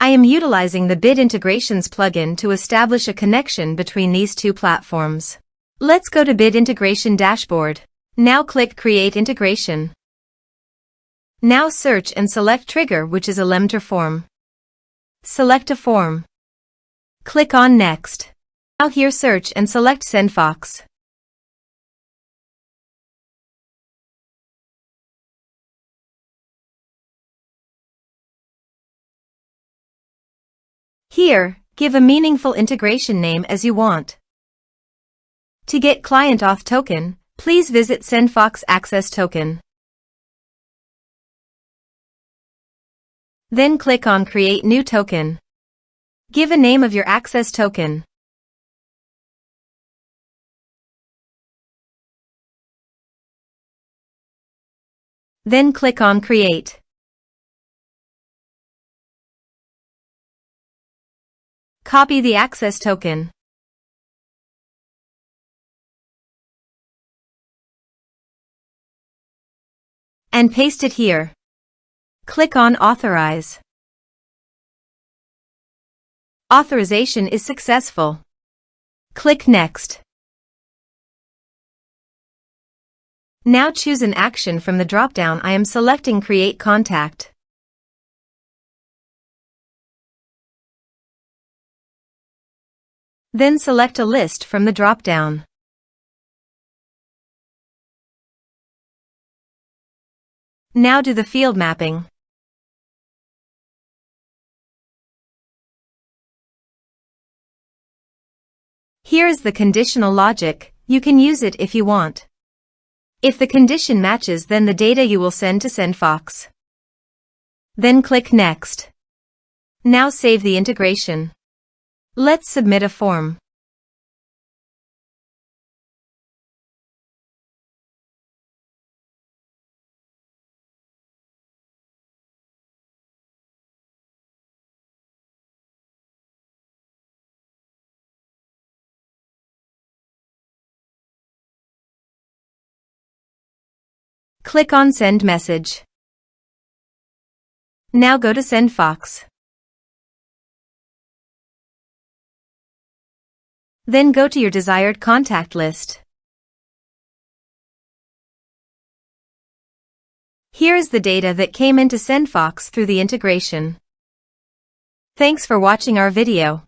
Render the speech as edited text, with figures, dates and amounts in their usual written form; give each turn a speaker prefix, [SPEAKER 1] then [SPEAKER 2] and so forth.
[SPEAKER 1] I am utilizing the Bid Integrations plugin to establish a connection between these two platforms. Let's go to Bid Integration Dashboard. Now click Create Integration. Now search and select Trigger, which is Elementor Form. Select a form. Click on Next. Now here search and select SendFox. Here, give a meaningful integration name as you want. To get Client Auth Token, please visit SendFox Access Token. Then click on Create New Token. Give a name of your access token. Then click on Create. Copy the access token. And paste it here. Click on Authorize. Authorization is successful. Click Next. Now choose an action from the drop-down. I am selecting Create Contact. Then select a list from the drop-down. Now do the field mapping. Here is the conditional logic. You can use it if you want. If the condition matches, then the data you will send to SendFox. Then click Next. Now save the integration. Let's submit a form. Click on Send Message. Now go to SendFox. Then go to your desired contact list. Here is the data that came into SendFox through the integration. Thanks for watching our video.